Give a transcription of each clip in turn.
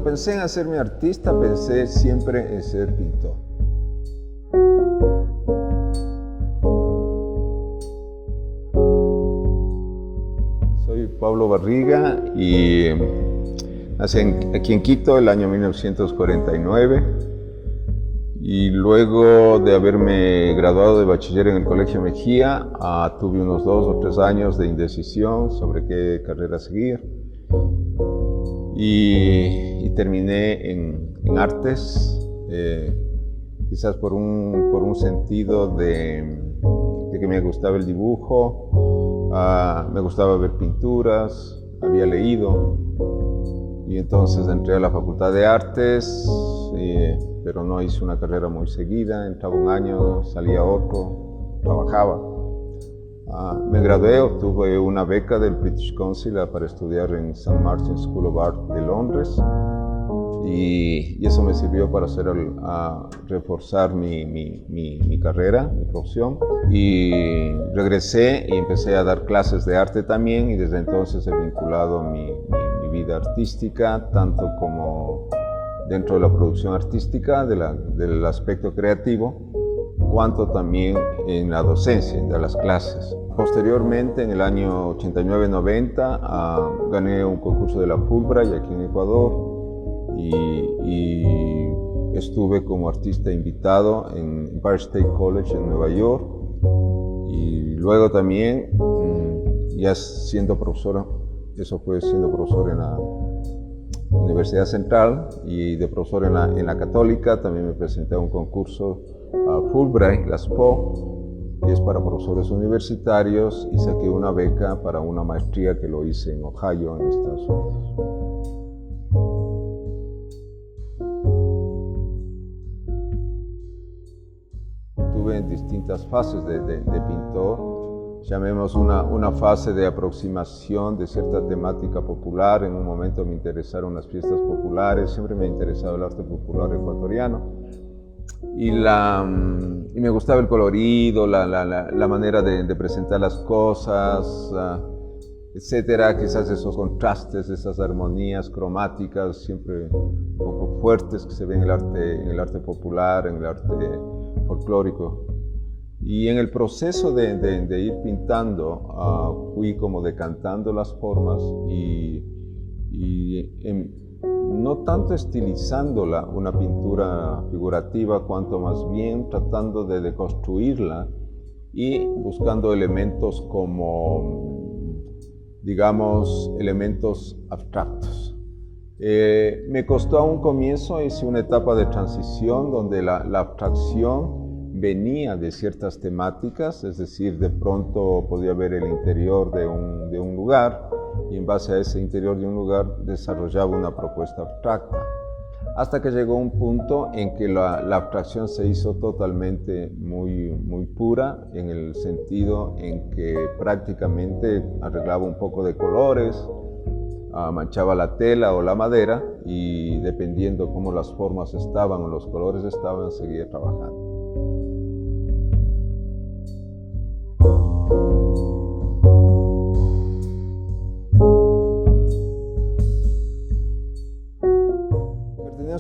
Cuando pensé en hacerme artista, pensé siempre en ser pintor. Soy Pablo Barriga y nací aquí en Quito el año 1949 y luego de haberme graduado de bachiller en el Colegio Mejía, tuve unos 2 o 3 años de indecisión sobre qué carrera seguir y terminé en artes, quizás por un sentido de que me gustaba el dibujo, me gustaba ver pinturas, había leído y entonces entré a la Facultad de Artes, pero no hice una carrera muy seguida, entraba un año, salía otro, trabajaba. Me gradué, obtuve una beca del British Council para estudiar en St. Martin's School of Art de Londres y eso me sirvió para reforzar mi carrera, mi profesión, y regresé y empecé a dar clases de arte también y desde entonces he vinculado mi vida artística, tanto como dentro de la producción artística, del aspecto creativo, cuanto también en la docencia, de las clases. Posteriormente, en el año 89-90, gané un concurso de la Fulbright aquí en Ecuador y estuve como artista invitado en Empire State College en Nueva York y luego también, ya siendo profesor, eso fue siendo profesor en la Universidad Central y de profesor en la Católica, también me presenté a un concurso Fulbright, la SPO, que es para profesores universitarios, y saqué una beca para una maestría que lo hice en Ohio, en Estados Unidos. Tuve en distintas fases de pintor, llamemos una fase de aproximación de cierta temática popular. En un momento me interesaron las fiestas populares, siempre me ha interesado el arte popular ecuatoriano. Y me gustaba el colorido, la manera de presentar las cosas, etcétera. Quizás esos contrastes, esas armonías cromáticas siempre un poco fuertes que se ven en el arte popular, en el arte folclórico. Y en el proceso de ir pintando, fui como decantando las formas y no tanto estilizándola, una pintura figurativa, cuanto más bien tratando de deconstruirla y buscando elementos como, digamos, elementos abstractos. Me costó a un comienzo, hice una etapa de transición donde la abstracción venía de ciertas temáticas, es decir, de pronto podía ver el interior de un lugar y en base a ese interior de un lugar desarrollaba una propuesta abstracta. Hasta que llegó un punto en que la abstracción se hizo totalmente muy pura, en el sentido en que prácticamente arreglaba un poco de colores, manchaba la tela o la madera y dependiendo cómo las formas estaban o los colores estaban, seguía trabajando.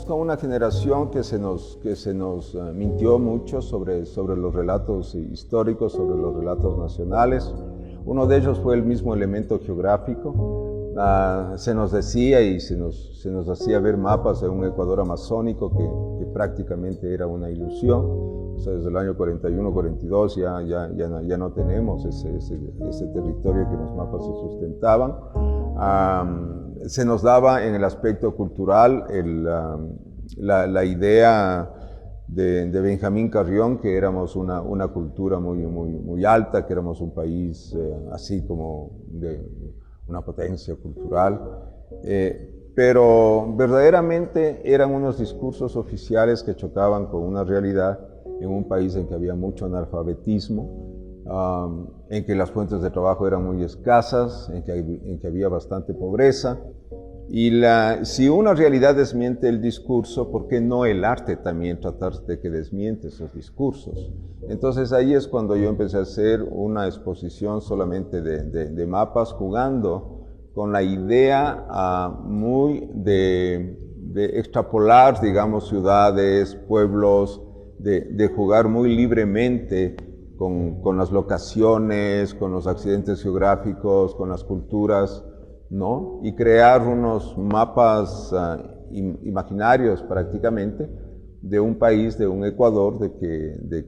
Con una generación que se nos mintió mucho sobre los relatos históricos, sobre los relatos nacionales. Uno de ellos fue el mismo elemento geográfico. Se nos decía y se nos hacía ver mapas de un Ecuador amazónico que prácticamente era una ilusión. O sea, desde el año 41-42 ya no tenemos ese territorio que los mapas se sustentaban. Se nos daba en el aspecto cultural la idea de Benjamín Carrión, que éramos una cultura muy alta, que éramos un país así como de una potencia cultural, pero verdaderamente eran unos discursos oficiales que chocaban con una realidad en un país en que había mucho analfabetismo, en que las fuentes de trabajo eran muy escasas, en que había bastante pobreza. Y si una realidad desmiente el discurso, ¿por qué no el arte también tratar de que desmiente esos discursos? Entonces ahí es cuando yo empecé a hacer una exposición solamente de mapas, jugando con la idea muy de de extrapolar, digamos, ciudades, pueblos, de jugar muy libremente con las locaciones, con los accidentes geográficos, con las culturas, ¿no? Y crear unos mapas imaginarios prácticamente de un país, de un Ecuador, de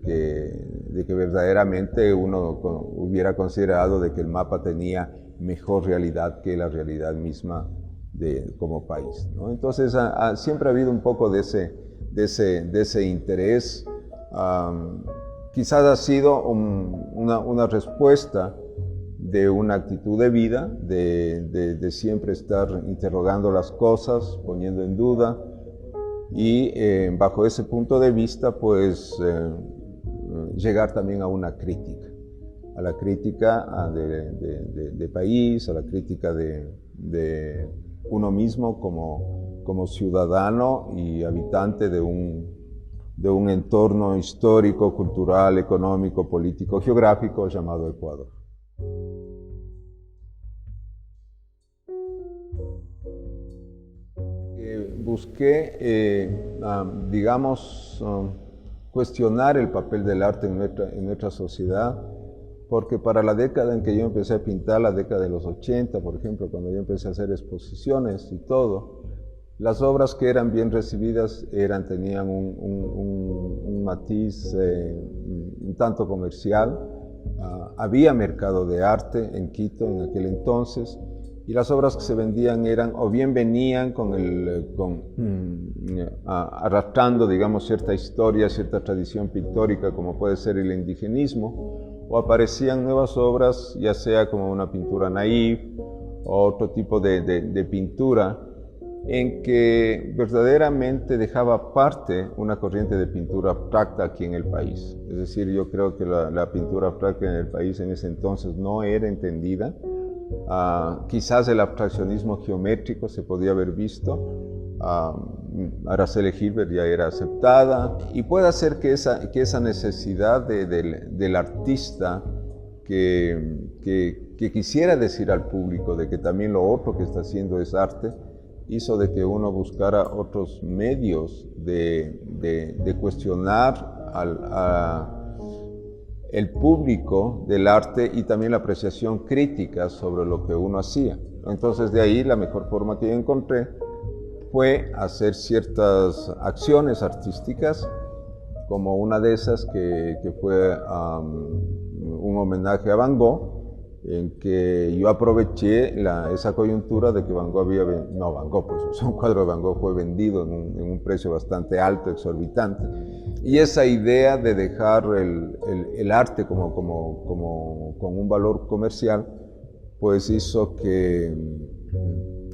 que verdaderamente uno hubiera considerado de que el mapa tenía mejor realidad que la realidad misma como país, ¿no? Entonces siempre ha habido un poco de ese interés. Quizás ha sido una respuesta de una actitud de vida, de siempre estar interrogando las cosas, poniendo en duda, y bajo ese punto de vista, pues llegar también a una crítica, a la crítica de país, a la crítica de uno mismo como ciudadano y habitante de un entorno histórico, cultural, económico, político, geográfico llamado Ecuador. Busqué, digamos, cuestionar el papel del arte en nuestra sociedad, porque para la década en que yo empecé a pintar, la década de los 80, por ejemplo, cuando yo empecé a hacer exposiciones y todo, las obras que eran bien recibidas tenían un matiz un tanto comercial. Había mercado de arte en Quito en aquel entonces, y las obras que se vendían o bien venían arrastrando, digamos, cierta historia, cierta tradición pictórica, como puede ser el indigenismo, o aparecían nuevas obras, ya sea como una pintura naif o otro tipo de pintura, en que verdaderamente dejaba aparte una corriente de pintura abstracta aquí en el país. Es decir, yo creo que la pintura abstracta en el país en ese entonces no era entendida. Quizás el abstraccionismo geométrico se podía haber visto. Araceli Gilbert ya era aceptada, y puede ser que esa necesidad del artista que quisiera decir al público de que también lo otro que está haciendo es arte, hizo de que uno buscara otros medios de cuestionar el público del arte y también la apreciación crítica sobre lo que uno hacía. Entonces de ahí la mejor forma que yo encontré fue hacer ciertas acciones artísticas, como una de esas que fue un homenaje a Van Gogh, en que yo aproveché esa coyuntura de que Van Gogh pues un cuadro de Van Gogh fue vendido en un precio bastante alto, exorbitante, y esa idea de dejar el arte con un valor comercial, pues hizo que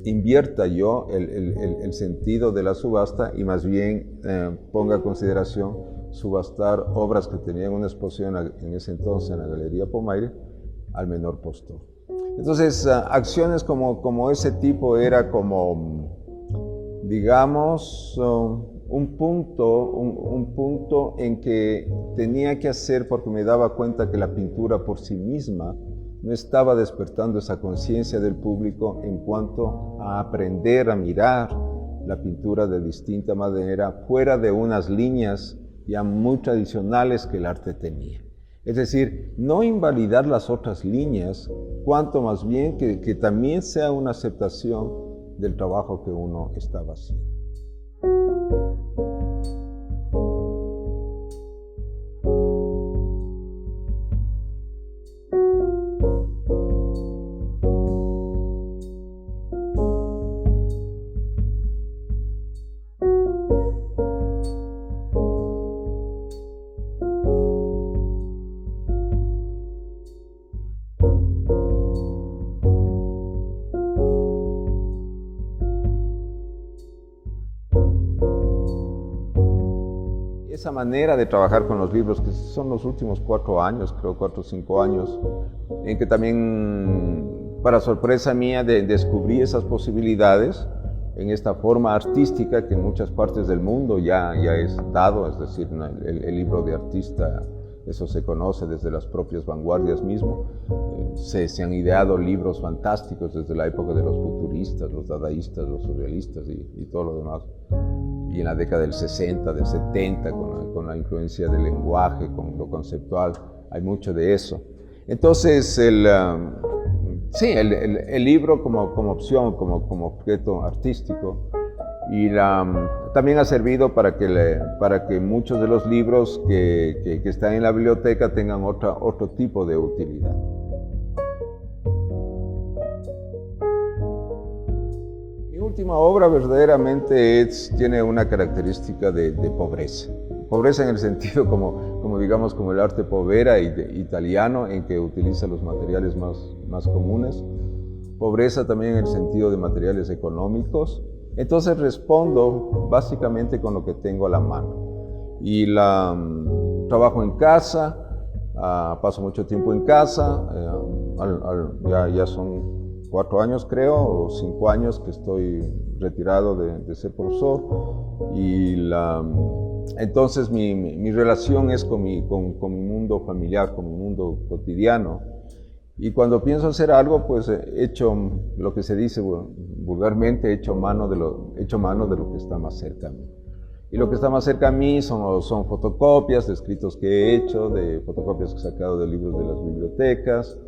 invierta yo el sentido de la subasta y más bien ponga a consideración subastar obras que tenían una exposición en ese entonces en la Galería Pomaire al menor postor. Entonces, acciones como ese tipo era como, digamos, un punto en que tenía que hacer, porque me daba cuenta que la pintura por sí misma no estaba despertando esa conciencia del público en cuanto a aprender a mirar la pintura de distinta manera, fuera de unas líneas ya muy tradicionales que el arte tenía. Es decir, no invalidar las otras líneas, cuanto más bien que también sea una aceptación del trabajo que uno estaba haciendo. Esa manera de trabajar con los libros, que son los últimos 4 años, creo 4 o 5 años, en que también, para sorpresa mía, descubrí esas posibilidades en esta forma artística que en muchas partes del mundo ya es dado, es decir, el libro de artista eso se conoce desde las propias vanguardias mismo. Se han ideado libros fantásticos desde la época de los futuristas, los dadaístas, los surrealistas y todo lo demás. Y en la década del 60, del 70, con la influencia del lenguaje, con lo conceptual, hay mucho de eso. Entonces, el libro como opción, como objeto artístico, y también ha servido para que muchos de los libros que están en la biblioteca tengan otro tipo de utilidad. Mi última obra verdaderamente tiene una característica de pobreza. Pobreza en el sentido como el arte povera italiano, en que utiliza los materiales más comunes. Pobreza también en el sentido de materiales económicos. Entonces respondo básicamente con lo que tengo a la mano. Y trabajo en casa, paso mucho tiempo en casa, ya son 4 años creo, o 5 años que estoy retirado de ser profesor. Y entonces mi relación es con mi mundo familiar, con mi mundo cotidiano. Y cuando pienso hacer algo, pues he hecho lo que se dice vulgarmente, he hecho mano de lo que está más cerca a mí. Y lo que está más cerca a mí son fotocopias de escritos que he hecho, de fotocopias que he sacado de libros de las bibliotecas,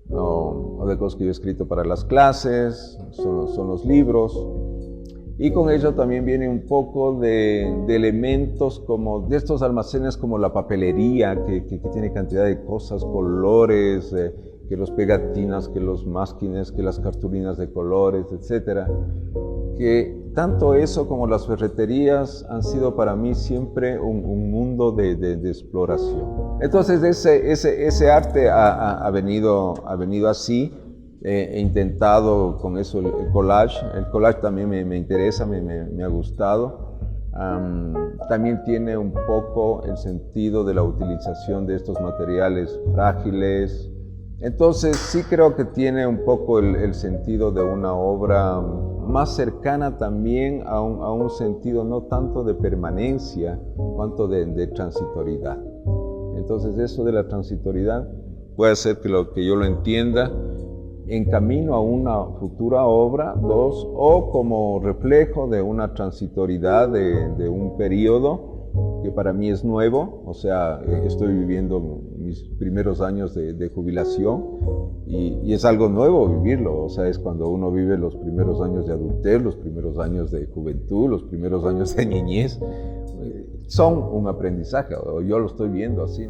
o de cosas que yo he escrito para las clases, son los libros. Y con ello también viene un poco de elementos como de estos almacenes como la papelería, que tiene cantidad de cosas, colores, que los pegatinas, que los máquines, que las cartulinas de colores, etc. Que tanto eso como las ferreterías han sido para mí siempre un mundo de exploración. Entonces ese arte ha venido así. He intentado con eso el collage. El collage también me interesa, me ha gustado. También tiene un poco el sentido de la utilización de estos materiales frágiles. Entonces sí creo que tiene un poco el sentido de una obra más cercana también a un sentido no tanto de permanencia, cuanto de transitoriedad. Entonces eso de la transitoriedad puede hacer que yo lo entienda en camino a una futura obra, o como reflejo de una transitoriedad de un periodo que para mí es nuevo. O sea, estoy viviendo mis primeros años de jubilación y es algo nuevo vivirlo. O sea, es cuando uno vive los primeros años de adultez, los primeros años de juventud, los primeros años de niñez. Son un aprendizaje, o yo lo estoy viendo así.